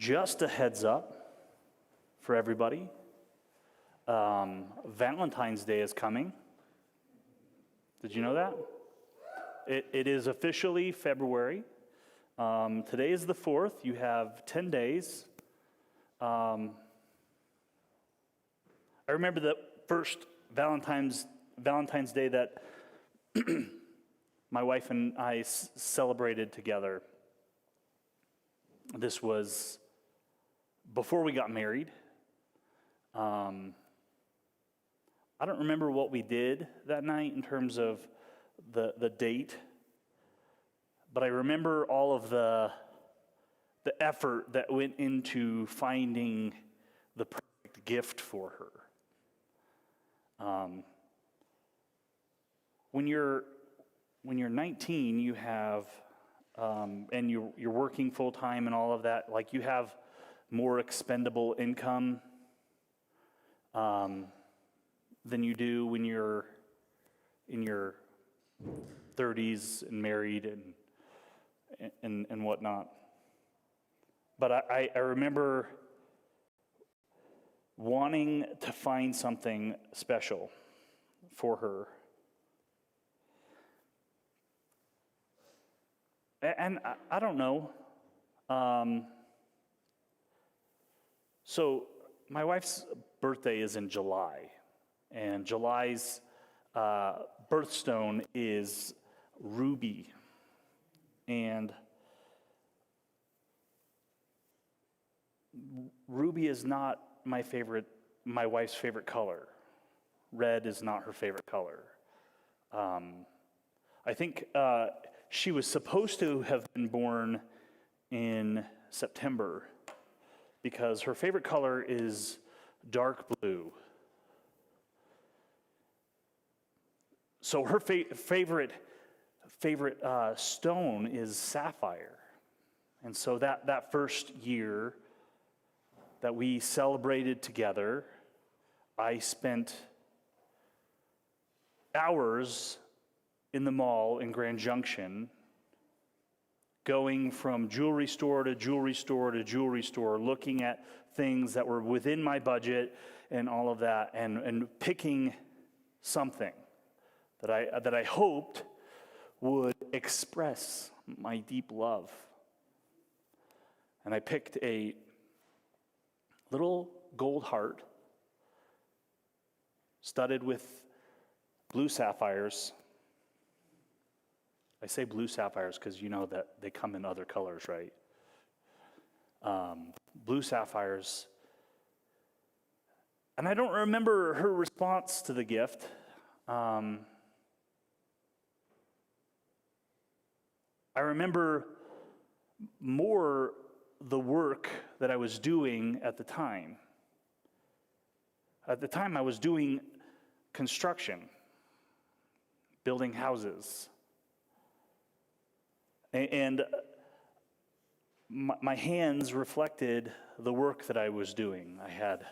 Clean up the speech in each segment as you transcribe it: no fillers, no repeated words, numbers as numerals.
Just a heads up for everybody. Valentine's Day is coming. Did you know that? It is officially February. Today is the 4th. You have 10 days. I remember the first Valentine's Day that my wife and I celebrated together. This was before we got married. I don't remember what we did that night in terms of the date, but I remember all of the effort that went into finding the perfect gift for her. When you're 19, you have, and you're working full time and all of that, like you have more expendable income than you do when you're in your 30s and married and whatnot. But I remember wanting to find something special for her. And I don't know. So my wife's birthday is in July, and July's birthstone is ruby. And ruby is not my wife's favorite color. Red is not her favorite color. I think she was supposed to have been born in September because her favorite color is dark blue. So her favorite stone is sapphire. And so that first year that we celebrated together, I spent hours in the mall in Grand Junction, going from jewelry store to jewelry store to jewelry store, looking at things that were within my budget and all of that, and picking something that I hoped would express my deep love. And I picked a little gold heart studded with blue sapphires. I say blue sapphires because you know that they come in other colors, right? Blue sapphires. And I don't remember her response to the gift. I remember more the work that I was doing at the time. At the time, I was doing construction, building houses. And my hands reflected the work that I was doing. I had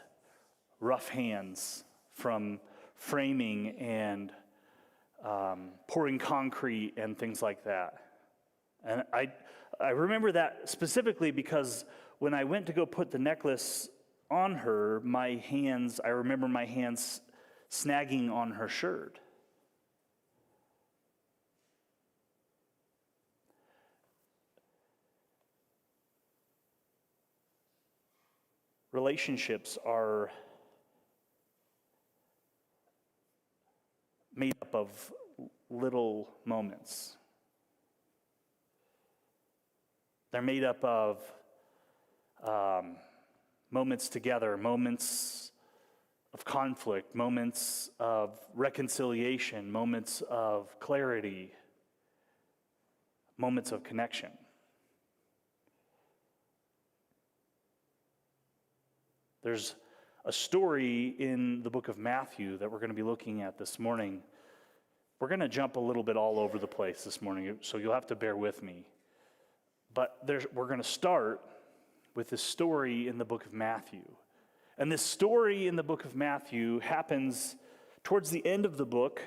rough hands from framing and pouring concrete and things like that. And I remember that specifically because when I went to go put the necklace on her, I remember my hands snagging on her shirt. Relationships are made up of little moments. They're made up of moments together, moments of conflict, moments of reconciliation, moments of clarity, moments of connection. There's a story in the book of Matthew that we're going to be looking at this morning. We're going to jump a little bit all over the place this morning, so you'll have to bear with me. But we're going to start with this story in the book of Matthew. And this story in the book of Matthew happens towards the end of the book.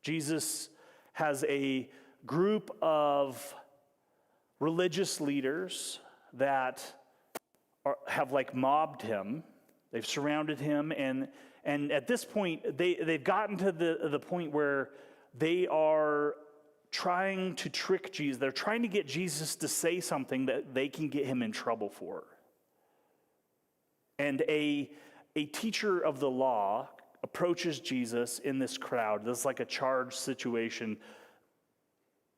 Jesus has a group of religious leaders that have like mobbed him. They've surrounded him, and at this point, they've gotten to the point where they are trying to trick Jesus. They're trying to get Jesus to say something that they can get him in trouble for. And a teacher of the law approaches Jesus in this crowd. This is like a charged situation.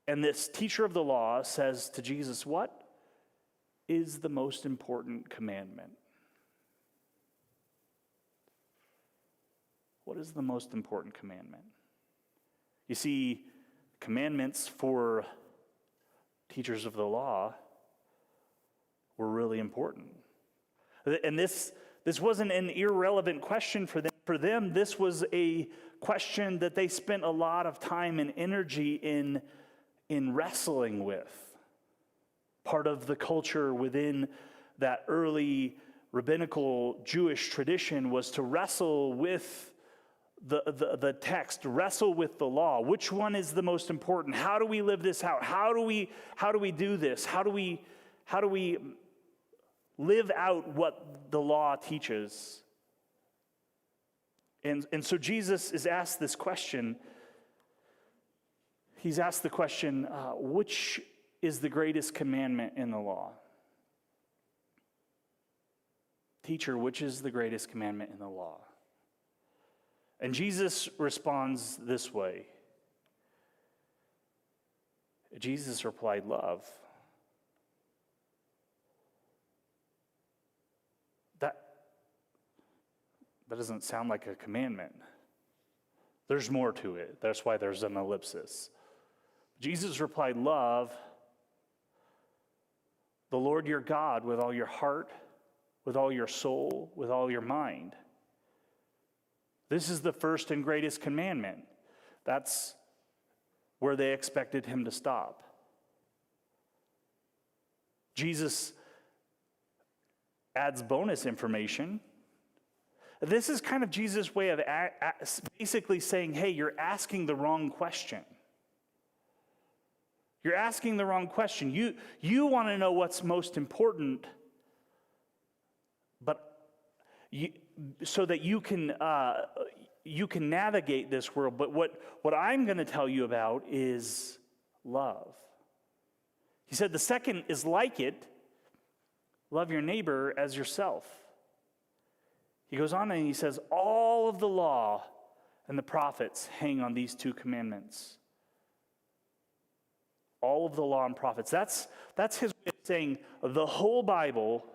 And this teacher of the law says to Jesus, "What is the most important commandment?" What is the most important commandment? You see, commandments for teachers of the law were really important. And this wasn't an irrelevant question for them. For them, this was a question that they spent a lot of time and energy in wrestling with. Part of the culture within that early rabbinical Jewish tradition was to wrestle with the text, wrestle with the law. Which one is the most important? How do we live this out? How do we do this? How do we live out what the law teaches? And so Jesus is asked this question. He's asked the question, which is the greatest commandment in the law? Teacher, which is the greatest commandment in the law? And Jesus responds this way. Jesus replied, "Love." That doesn't sound like a commandment. There's more to it. That's why there's an ellipsis. Jesus replied, "Love the Lord your God with all your heart, with all your soul, with all your mind. This is the first and greatest commandment." That's where they expected him to stop. Jesus adds bonus information. This is kind of Jesus' way of basically saying, hey, you're asking the wrong question. You're asking the wrong question. You want to know what's most important, but so that you can navigate this world. But what I'm going to tell you about is love. He said the second is like it. Love your neighbor as yourself. He goes on and he says, all of the law and the prophets hang on these two commandments. All of the law and prophets. That's his way of saying the whole Bible,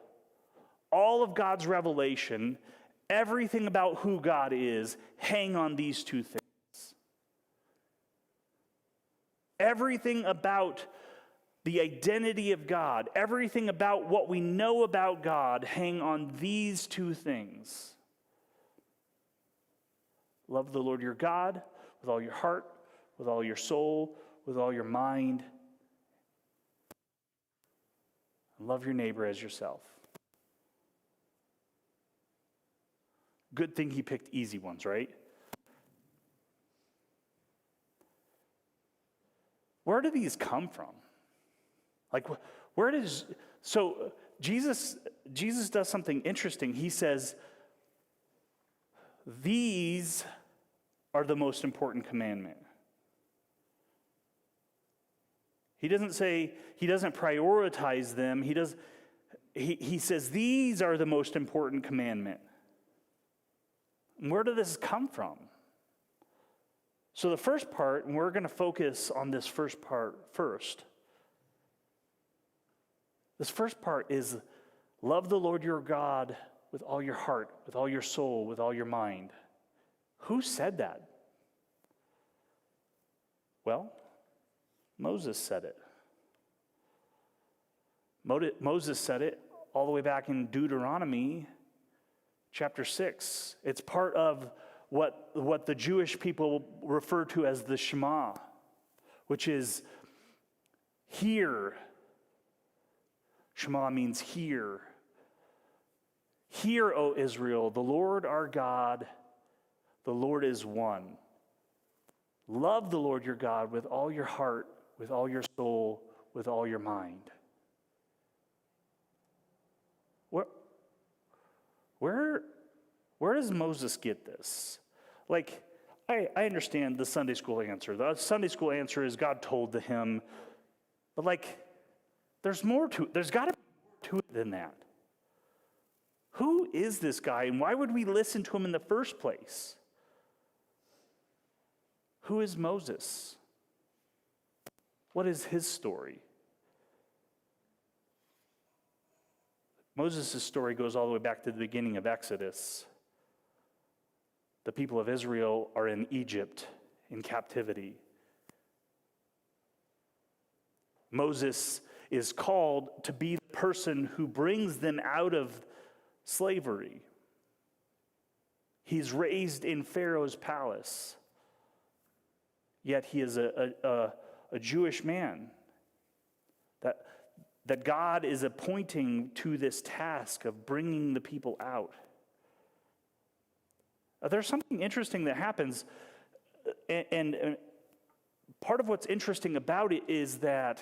all of God's revelation, everything about who God is, hang on these two things. Everything about the identity of God, everything about what we know about God, hang on these two things. Love the Lord your God with all your heart, with all your soul, with all your mind. And love your neighbor as yourself. Good thing he picked easy ones, right? Where do these come from? Like, so Jesus does something interesting. He says, these are the most important commandment. He doesn't say, he doesn't prioritize them. He says, these are the most important commandment. And where did this come from? So the first part, and we're going to focus on this first part first. This first part is love the Lord your God with all your heart, with all your soul, with all your mind. Who said that? Well, Moses said it. Moses said it all the way back in Deuteronomy chapter 6. It's part of what the Jewish people refer to as the Shema, which is hear. Shema means hear. Hear, O Israel, the Lord our God, the Lord is one. Love the Lord your God with all your heart, with all your soul, with all your mind. Where does Moses get this? Like, I understand the Sunday school answer. The Sunday school answer is God told to him. But like, there's more to it. There's got to be more to it than that. Who is this guy, and why would we listen to him in the first place? Who is Moses? What is his story? Moses' story goes all the way back to the beginning of Exodus. The people of Israel are in Egypt in captivity. Moses is called to be the person who brings them out of slavery. He's raised in Pharaoh's palace, yet he is a Jewish man that God is appointing to this task of bringing the people out. There's something interesting that happens, and part of what's interesting about it is that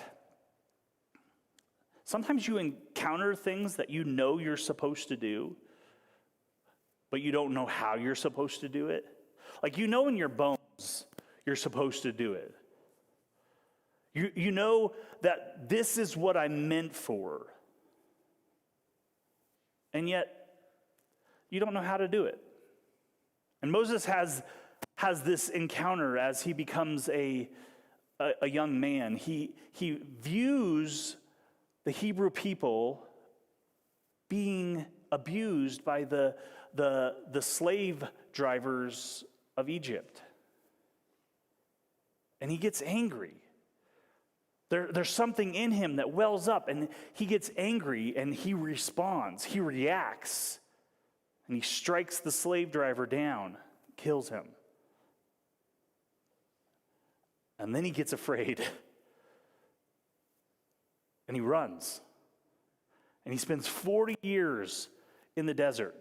sometimes you encounter things that you know you're supposed to do, but you don't know how you're supposed to do it. Like, you know in your bones you're supposed to do it. You know that this is what I'm meant for, and yet you don't know how to do it. And Moses has this encounter as he becomes a young man. He views the Hebrew people being abused by the slave drivers of Egypt. And he gets angry. There's something in him that wells up, and he gets angry, and he responds. He reacts. And he strikes the slave driver down, kills him. And then he gets afraid. And he runs. And he spends 40 years in the desert.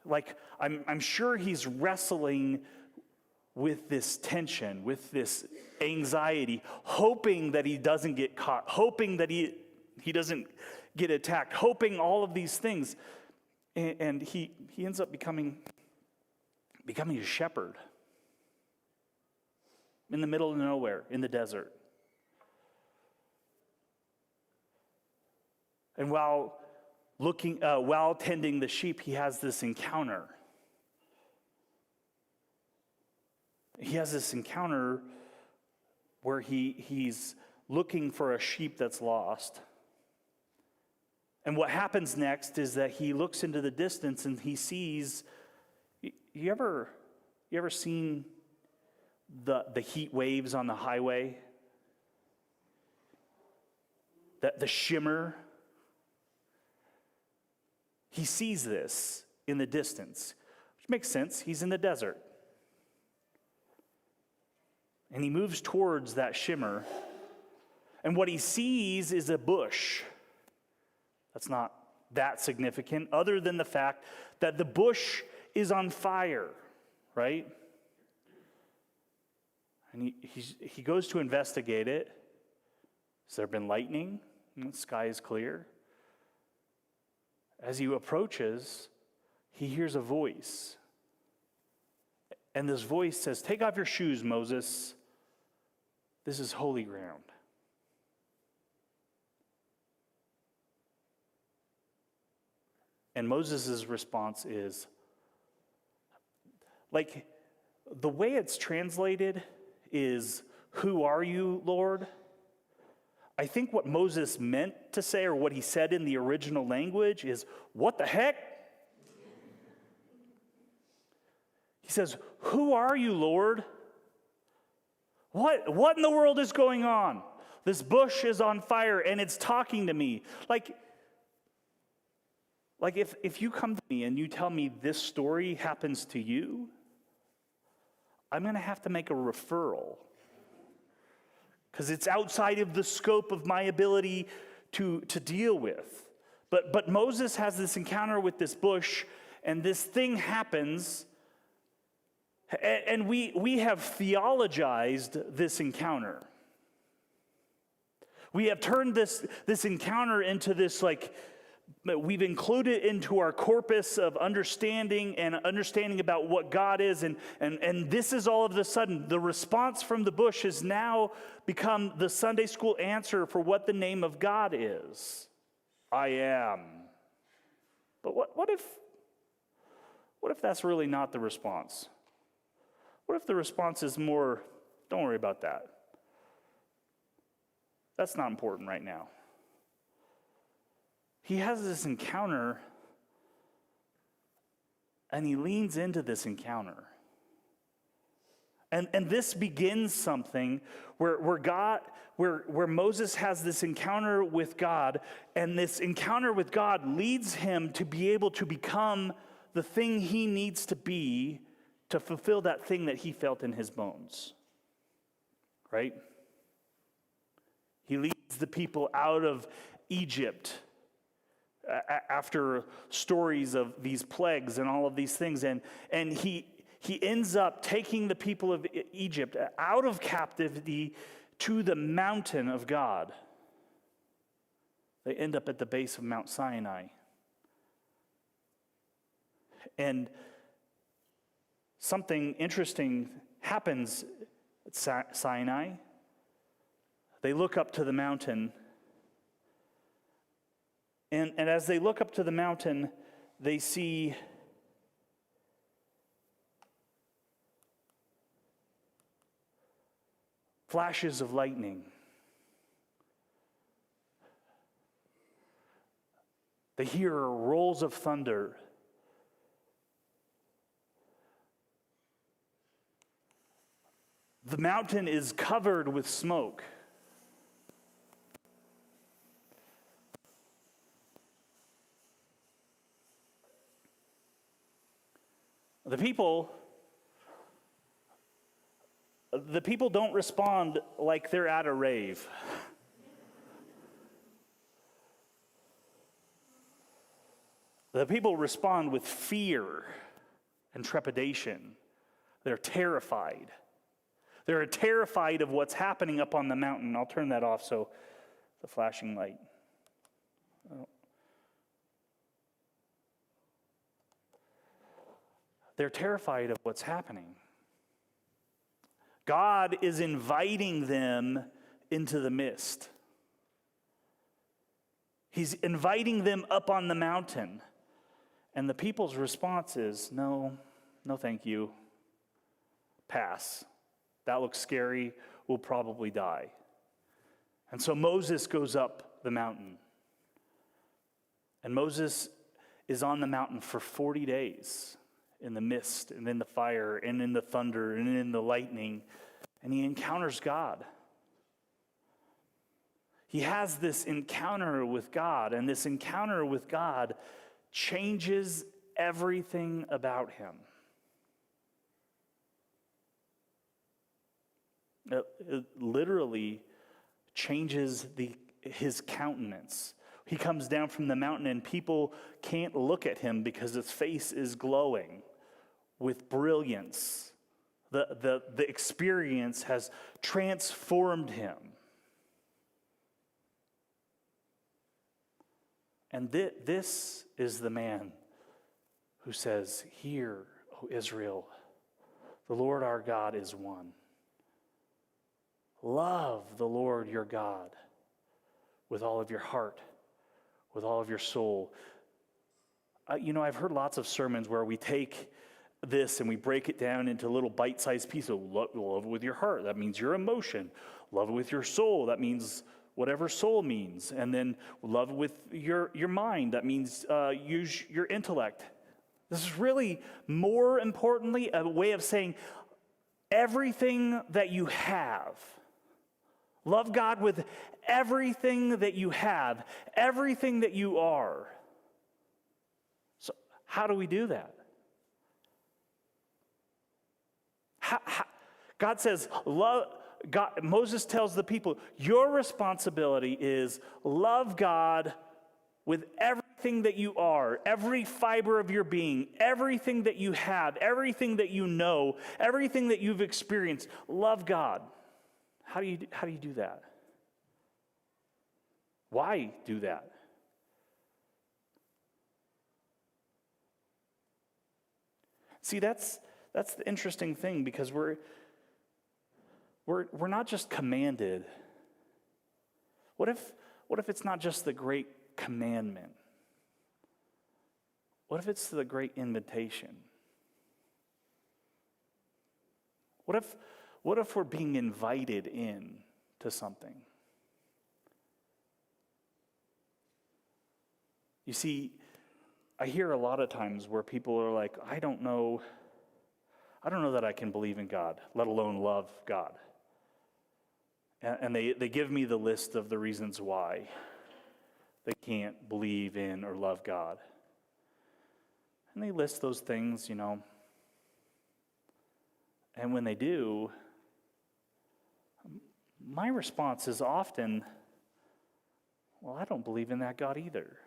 Like, I'm sure he's wrestling with this tension, with this anxiety, hoping that he doesn't get caught, hoping that he doesn't get attacked, hoping all of these things. And he ends up becoming a shepherd in the middle of nowhere, in the desert. And while tending the sheep, he has this encounter. He has this encounter where he's looking for a sheep that's lost. And what happens next is that he looks into the distance and he sees, you ever seen the heat waves on the highway? The shimmer? He sees this in the distance, which makes sense. He's in the desert. And he moves towards that shimmer. And what he sees is a bush. That's not that significant, other than the fact that the bush is on fire, right? And he goes to investigate it. Has there been lightning? The sky is clear. As he approaches, he hears a voice. And this voice says, "Take off your shoes, Moses. This is holy ground." And Moses' response is, like, the way it's translated is, "Who are you, Lord?" I think what Moses meant to say, or what he said in the original language, is, "What the heck?" He says, "Who are you, Lord? What in the world is going on? This bush is on fire and it's talking to me." Like if you come to me and you tell me this story happens to you, I'm going to have to make a referral, because it's outside of the scope of my ability to deal with. But Moses has this encounter with this bush, and this thing happens, and we have theologized this encounter. We have turned this encounter into this, like, we've included into our corpus of understanding about what God is, and this is all of a sudden, the response from the bush has now become the Sunday school answer for what the name of God is. I am. But what if that's really not the response? What if the response is more, don't worry about that. That's not important right now. He has this encounter, and he leans into this encounter. And this begins something where Moses has this encounter with God, and this encounter with God leads him to be able to become the thing he needs to be to fulfill that thing that he felt in his bones. Right? He leads the people out of Egypt after stories of these plagues and all of these things, and he ends up taking the people of Egypt out of captivity to the mountain of God. They end up at the base of Mount Sinai. And something interesting happens at Sinai. They look up to the mountain, and as they look up to the mountain, they see flashes of lightning. They hear rolls of thunder. The mountain is covered with smoke. The people don't respond like they're at a rave. The people respond with fear and trepidation. They're terrified. They're terrified of what's happening up on the mountain. I'll turn that off so the flashing light. Oh. They're terrified of what's happening. God is inviting them into the mist. He's inviting them up on the mountain. And the people's response is, no thank you. Pass. That looks scary. We'll probably die. And so Moses goes up the mountain. And Moses is on the mountain for 40 days. In the mist, and in the fire, and in the thunder, and in the lightning, and he encounters God. He has this encounter with God, and this encounter with God changes everything about him. It literally changes his countenance. He comes down from the mountain, and people can't look at him because his face is glowing with brilliance. The experience has transformed him. And this is the man who says, "Hear, O Israel, the Lord our God is one. Love the Lord your God with all of your heart, with all of your soul." I've heard lots of sermons where we take this and we break it down into little bite-sized pieces. Love it with your heart. That means your emotion. Love it with your soul. That means whatever soul means. And then love it with your mind. That means use your intellect. This is really, more importantly, a way of saying everything that you have. Love God with everything that you have, everything that you are. So how do we do that? God says, Moses tells the people, your responsibility is love God with everything that you are, every fiber of your being, everything that you have, everything that you know, everything that you've experienced. Love God. How do you do that? Why do that? See, that's the interesting thing, because we're not just commanded. What if it's not just the great commandment? What if it's the great invitation? What if we're being invited in to something? You see, I hear a lot of times where people are like, I don't know that I can believe in God, let alone love God. And they give me the list of the reasons why they can't believe in or love God. And they list those things, And when they do, my response is often, well, I don't believe in that God either.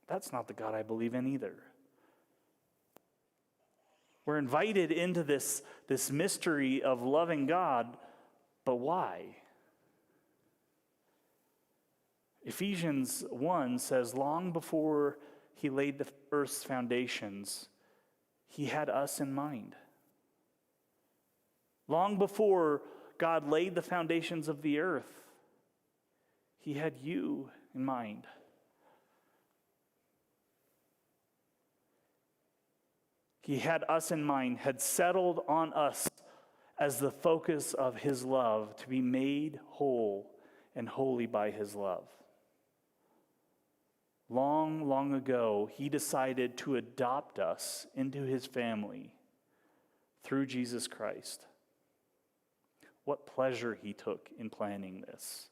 That's not the God I believe in either. We're invited into this mystery of loving God, but why? Ephesians 1 says, long before he laid the earth's foundations, he had us in mind. Long before God laid the foundations of the earth, he had you in mind. He had us in mind, had settled on us as the focus of his love, to be made whole and holy by his love. Long, long ago, he decided to adopt us into his family through Jesus Christ. What pleasure he took in planning this.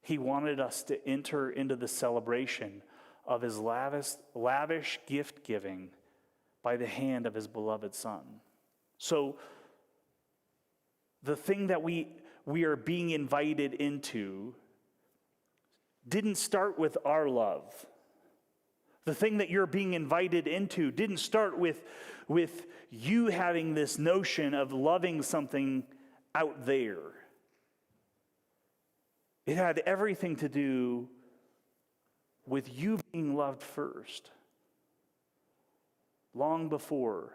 He wanted us to enter into the celebration of his lavish gift giving by the hand of his beloved Son. So the thing that we are being invited into didn't start with our love. The thing that you're being invited into didn't start with you having this notion of loving something out there. It had everything to do with you being loved first. Long before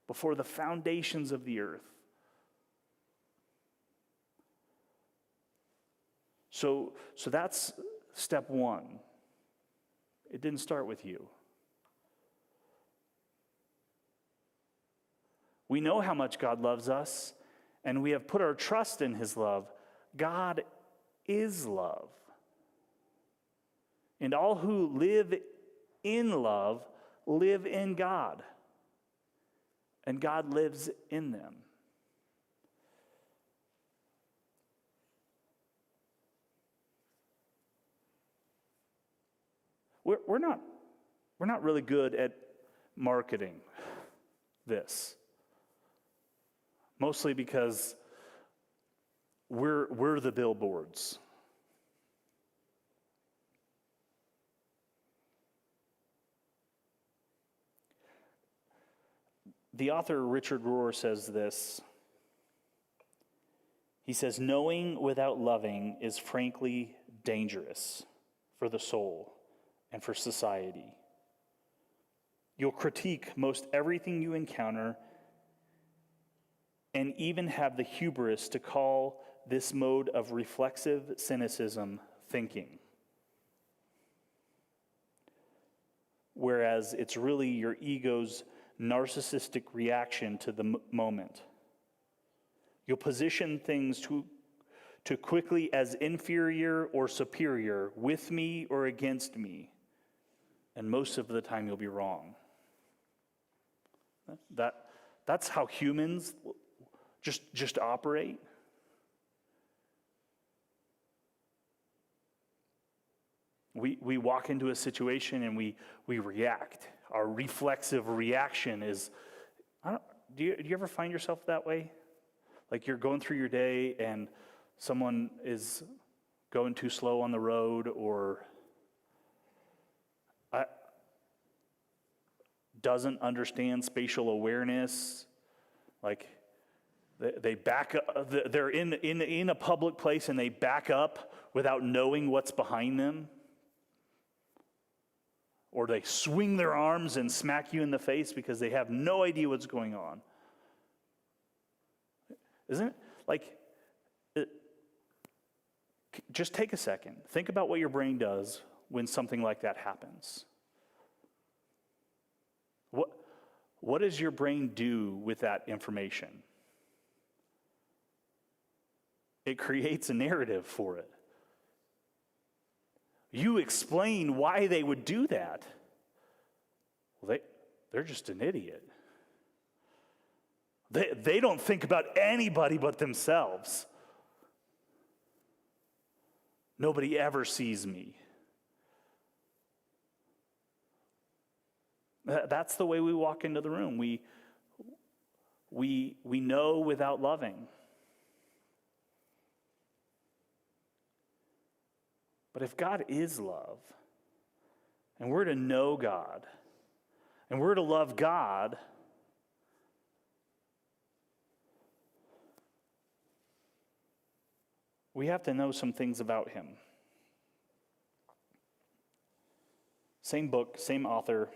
the foundations of the earth. So that's step one. It didn't start with you. We know how much God loves us, and we have put our trust in his love. God is love. And all who live in love live in God. And God lives in them. We're not really good at marketing this. Mostly because we're the billboards. The author Richard Rohr says this. He says, knowing without loving is frankly dangerous for the soul and for society. You'll critique most everything you encounter and even have the hubris to call this mode of reflexive cynicism thinking. Whereas it's really your ego's narcissistic reaction to the moment. You'll position things too quickly as inferior or superior, with me or against me, and most of the time you'll be wrong. That's how humans just operate. We walk into a situation and we react. Our reflexive reaction is, do you ever find yourself that way? Like you're going through your day and someone is going too slow on the road, or doesn't understand spatial awareness, like they back up, they're in a public place and they back up without knowing what's behind them. or they swing their arms and smack you in the face because they have no idea what's going on. Isn't it? Like, just take a second. Think about what your brain does when something like that happens. What does your brain do with that information? It creates a narrative for it. You explain why they would do that. Well, they're just an idiot. They don't think about anybody but themselves. Nobody ever sees me. That's the way we walk into the room. We know without loving. But if God is love, and we're to know God, and we're to love God, we have to know some things about him. Same book, same author.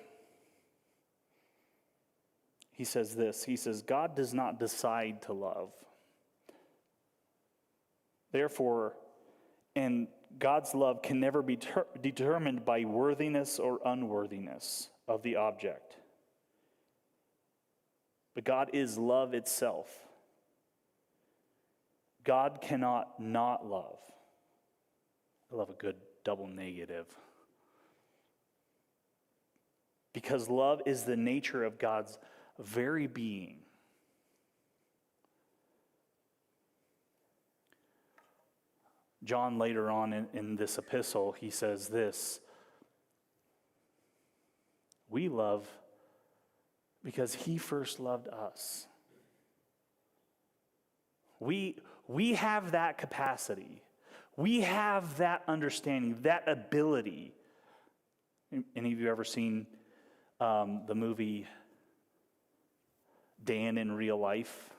He says this. He says, God does not decide to love. Therefore, and God's love can never be determined by worthiness or unworthiness of the object. But God is love itself. God cannot not love. I love a good double negative. Because love is the nature of God's very being. John, later on in this epistle, he says this: we love because he first loved us. We have that capacity. We have that understanding, that ability. Any of you ever seen the movie Dan in Real Life?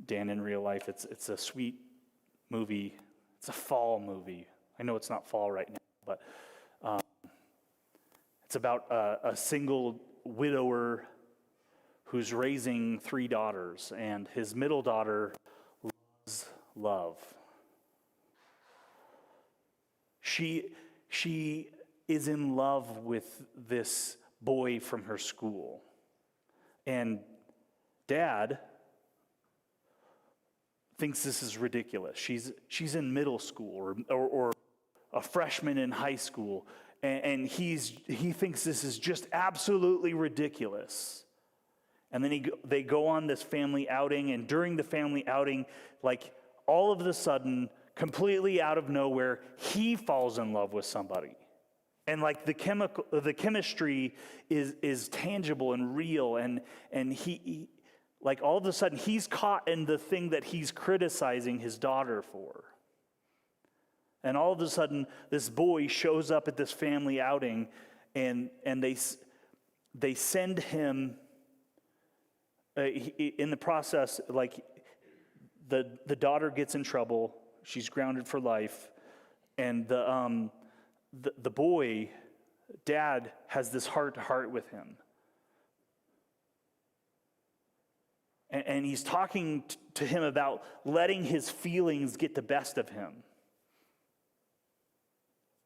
Dan in Real Life, it's a sweet movie. It's a fall movie. I know it's not fall right now, but it's about a single widower who's raising 3 daughters, and his middle daughter loves love. She is in love with this boy from her school. And Dad thinks this is ridiculous. She's in middle school or a freshman in high school, and he thinks this is just absolutely ridiculous. And then they go on this family outing, and during the family outing, like all of a sudden, completely out of nowhere, he falls in love with somebody. And like the chemistry is tangible and real, and he like all of a sudden he's caught in the thing that he's criticizing his daughter for. And all of a sudden this boy shows up at this family outing, and they send him in the process, like the daughter gets in trouble, she's grounded for life, and the boy, Dad, has this heart-to-heart with him. And he's talking to him about letting his feelings get the best of him.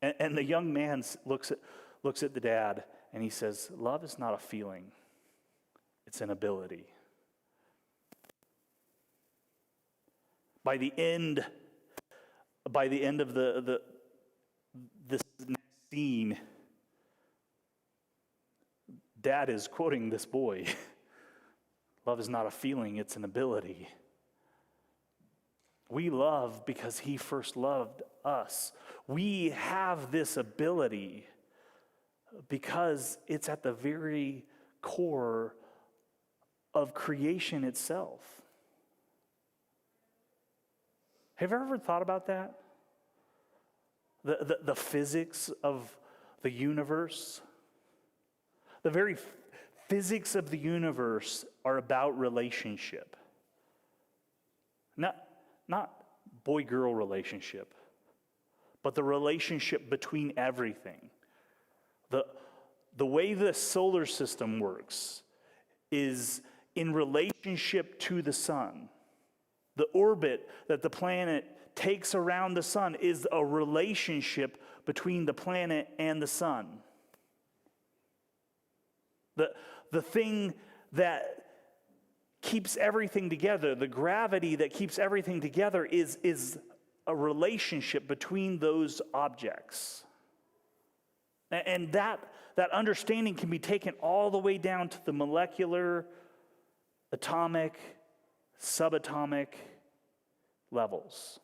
And the young man looks at the dad, and he says, love is not a feeling, it's an ability. By the end of this next scene, Dad is quoting this boy. Love is not a feeling, it's an ability. We love because he first loved us. We have this ability because it's at the very core of creation itself. Have you ever thought about that? The physics of the universe? The very physics of the universe are about relationship. Not boy-girl relationship, but the relationship between everything. The way the solar system works is in relationship to the sun. The orbit that the planet takes around the sun is a relationship between the planet and the sun. The thing that keeps everything together, the gravity that keeps everything together is a relationship between those objects. And that understanding can be taken all the way down to the molecular, atomic, subatomic levels.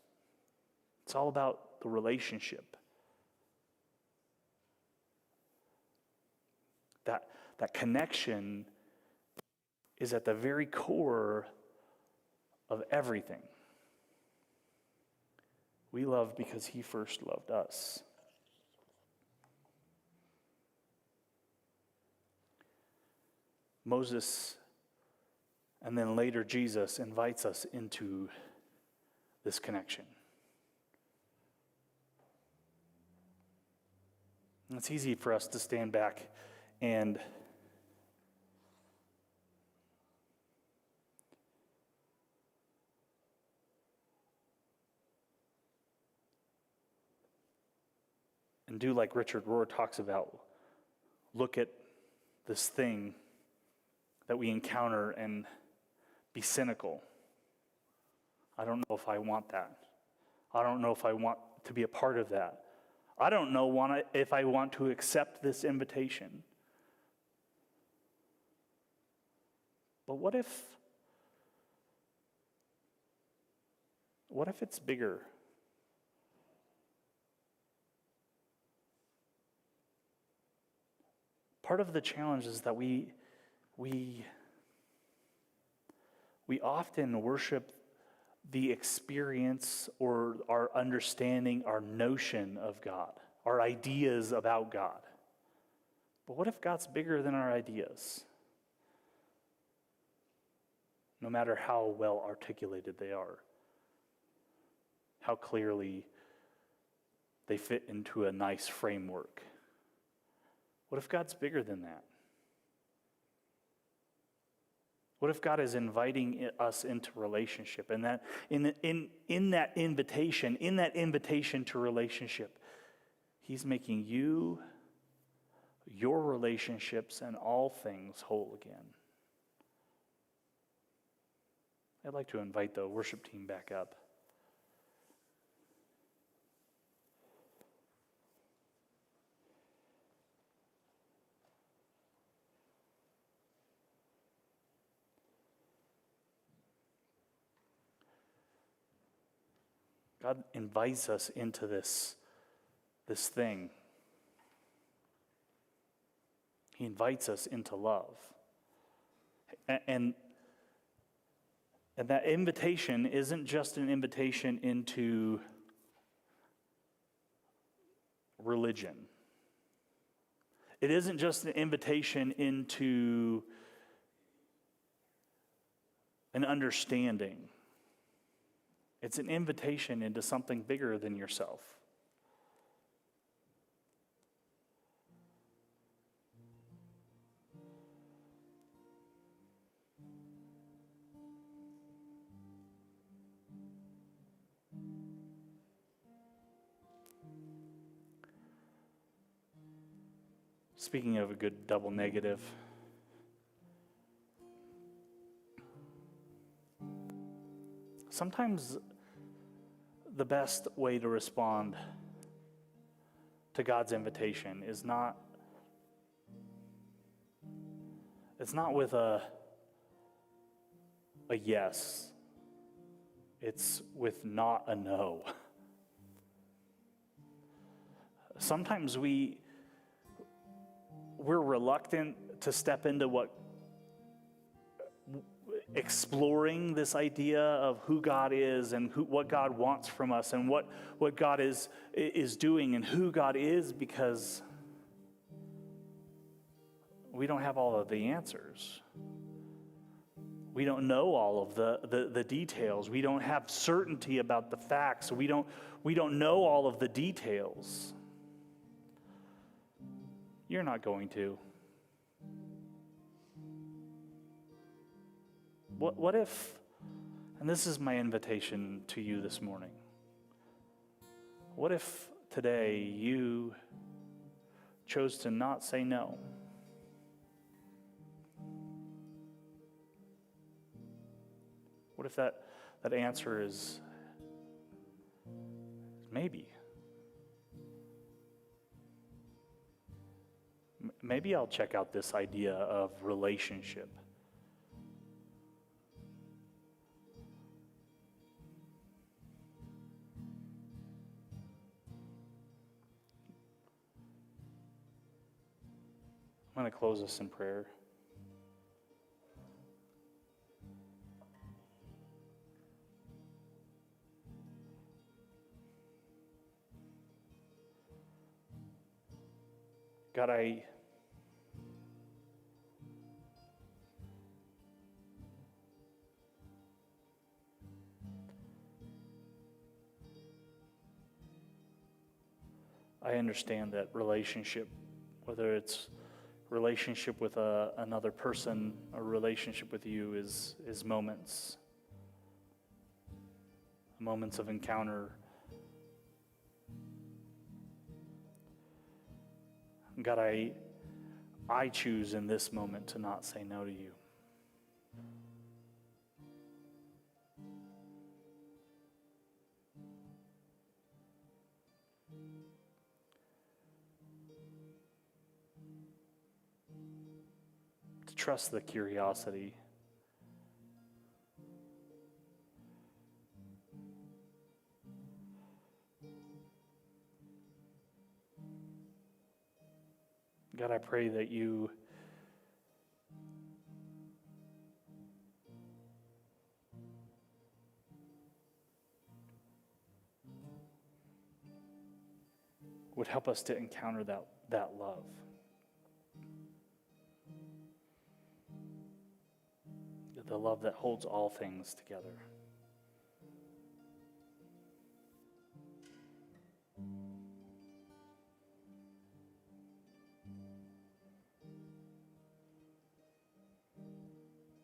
It's all about the relationship. That connection is at the very core of everything. We love because he first loved us. Moses, and then later Jesus, invites us into this connection. And it's easy for us to stand back and do like Richard Rohr talks about, look at this thing that we encounter and be cynical. I don't know if I want that. I don't know if I want to be a part of that. I don't know if I want to accept this invitation. But what if it's bigger? Part of the challenge is that we often worship the experience or our understanding, our notion of God, our ideas about God. But what if God's bigger than our ideas? No matter how well articulated they are, how clearly they fit into a nice framework. What if God's bigger than that? What if God is inviting us into relationship, and that in that invitation to relationship, he's making you, your relationships, and all things whole again? I'd like to invite the worship team back up. God invites us into this thing. He invites us into love. And that invitation isn't just an invitation into religion. It isn't just an invitation into an understanding. It's an invitation into something bigger than yourself. Speaking of a good double negative, sometimes the best way to respond to God's invitation is not with a yes. It's with not a no. Sometimes we're reluctant to step into exploring this idea of who God is and what God wants from us and what God is doing and who God is, because we don't have all of the answers. We don't know all of the details. We don't have certainty about the facts. We don't know all of the details. You're not going to. What if, and this is my invitation to you this morning, what if today you chose to not say no? What if that answer is maybe? Maybe I'll check out this idea of relationship. I'm going to close this in prayer. God, I understand that relationship, whether it's relationship with another person or relationship with you, is moments of encounter. God, I choose in this moment to not say no to you. To trust the curiosity. God, I pray that you would help us to encounter that love. The love that holds all things together.